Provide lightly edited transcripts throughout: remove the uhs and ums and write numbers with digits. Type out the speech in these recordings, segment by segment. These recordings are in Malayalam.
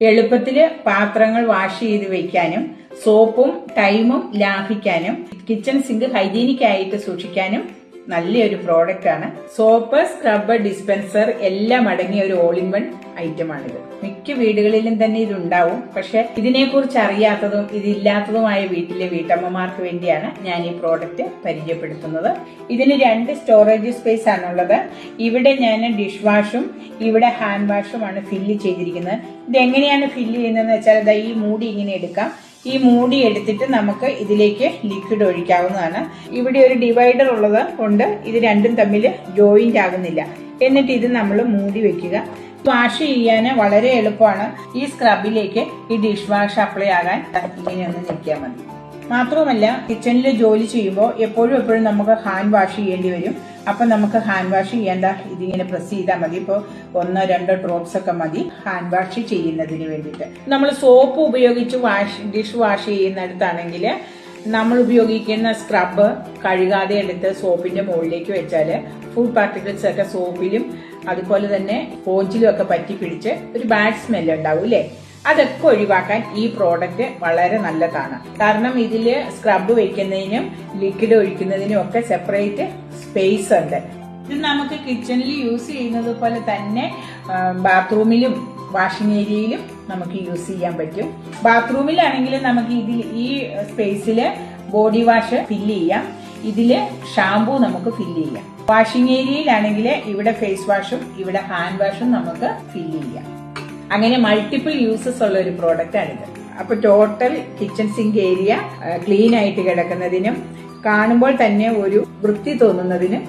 എളുപ്പത്തില് പാത്രങ്ങൾ വാഷ് ചെയ്ത് വെക്കാനും സോപ്പും ടൈമും ലാഭിക്കാനും കിച്ചൺ സിങ്ക് ഹൈജീനിക് ആയിട്ട് സൂക്ഷിക്കാനും നല്ലൊരു പ്രോഡക്റ്റ് ആണ്. സോപ്പ്, സ്ക്രബ്, ഡിസ്പെൻസർ എല്ലാം അടങ്ങിയ ഒരു ഓൾ ഇൻ വൺ ഐറ്റമാണിത്. മിക്ക വീടുകളിലും തന്നെ ഇതുണ്ടാവും. പക്ഷെ ഇതിനെക്കുറിച്ച് അറിയാത്തതും ഇതില്ലാത്തതുമായ വീട്ടിലെ വീട്ടമ്മമാർക്ക് വേണ്ടിയാണ് ഞാൻ ഈ പ്രോഡക്റ്റ് പരിചയപ്പെടുത്തുന്നത്. ഇതിന് 2 സ്റ്റോറേജ് സ്പേസ് ആണുള്ളത്. ഇവിടെ ഞാൻ ഡിഷ് വാഷും ഇവിടെ ഹാൻഡ് വാഷുമാണ് ഫില്ല് ചെയ്തിരിക്കുന്നത്. ഇത് എങ്ങനെയാണ് ഫില്ല് ചെയ്യുന്നതെന്ന് വെച്ചാൽ ഈ മൂടി ഇങ്ങനെ എടുക്കാം. ഈ മൂടി എടുത്തിട്ട് നമുക്ക് ഇതിലേക്ക് ലിക്വിഡ് ഒഴിക്കാവുന്നതാണ്. ഇവിടെ ഒരു ഡിവൈഡർ ഉള്ളത് കൊണ്ട് ഇത് രണ്ടും തമ്മിൽ ജോയിന്റ് ആകുന്നില്ല. എന്നിട്ട് ഇത് നമ്മൾ മൂടി വെക്കുക. വാഷ് ചെയ്യാൻ വളരെ എളുപ്പമാണ്. ഈ സ്ക്രബിലേക്ക് ഈ ഡിഷ് വാഷ് അപ്ലൈ ആകാൻ ഇങ്ങനെ ഒന്ന് ഞെക്കിയാൽ മതി. മാത്രവുമല്ല കിച്ചണിൽ ജോലി ചെയ്യുമ്പോൾ എപ്പോഴും നമുക്ക് ഹാൻഡ് വാഷ് ചെയ്യേണ്ടി വരും. അപ്പൊ നമുക്ക് ഹാൻഡ് വാഷ് ചെയ്യേണ്ട ഇതിങ്ങനെ പ്രസ് ചെയ്താൽ മതി. ഇപ്പോൾ 1-2 ഡ്രോപ്സ് ഒക്കെ മതി ഹാൻഡ് വാഷ് ചെയ്യുന്നതിന് വേണ്ടിയിട്ട്. നമ്മൾ സോപ്പ് ഉപയോഗിച്ച് ഡിഷ് വാഷ് ചെയ്യുന്നിടത്താണെങ്കിൽ നമ്മൾ ഉപയോഗിക്കുന്ന സ്ക്രബ് കഴുകാതെ എടുത്ത് സോപ്പിന്റെ മുകളിലേക്ക് വെച്ചാല് ഫുഡ് പാർട്ടിക്കിൾസ് ഒക്കെ സോപ്പിലും അതുപോലെ തന്നെ സ്പോഞ്ചിലും ഒക്കെ പറ്റി പിടിച്ച് ഒരു ബാഡ് സ്മെല്ല് ഉണ്ടാവും അല്ലേ? അതൊക്കെ ഒഴിവാക്കാൻ ഈ പ്രോഡക്റ്റ് വളരെ നല്ലതാണ്. കാരണം ഇതില് സ്ക്രബ് വെക്കുന്നതിനും ലിക്വിഡ് ഒഴിക്കുന്നതിനും ഒക്കെ സെപ്പറേറ്റ് സ്പേസ് ഉണ്ട്. ഇത് നമുക്ക് കിച്ചണിൽ യൂസ് ചെയ്യുന്നത് പോലെ തന്നെ ബാത്റൂമിലും വാഷിംഗ് ഏരിയയിലും നമുക്ക് യൂസ് ചെയ്യാൻ പറ്റും. ബാത്റൂമിലാണെങ്കിൽ നമുക്ക് ഇതിൽ ഈ സ്പേസില് ബോഡി വാഷ് ഫില്ല് ചെയ്യാം. ഇതില് ഷാംപൂ നമുക്ക് ഫില്ല് ചെയ്യാം. വാഷിംഗ് ഏരിയയിലാണെങ്കിൽ ഇവിടെ ഫേസ് വാഷും ഇവിടെ ഹാൻഡ് വാഷും നമുക്ക് ഫില്ല് ചെയ്യാം. അങ്ങനെ മൾട്ടിപ്പിൾ യൂസസ് ഉള്ള ഒരു പ്രോഡക്റ്റ് ആണിത്. അപ്പൊ total kitchen sink area clean ആയിട്ട് കിടക്കുന്നതിനും കാണുമ്പോൾ തന്നെ ഒരു വൃത്തി തോന്നുന്നതിനും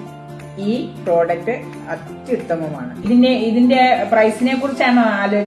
ഈ പ്രോഡക്റ്റ് അത്യുത്തമമാണ്. ഇതിന്റെ പ്രൈസിനെ കുറിച്ചാണ്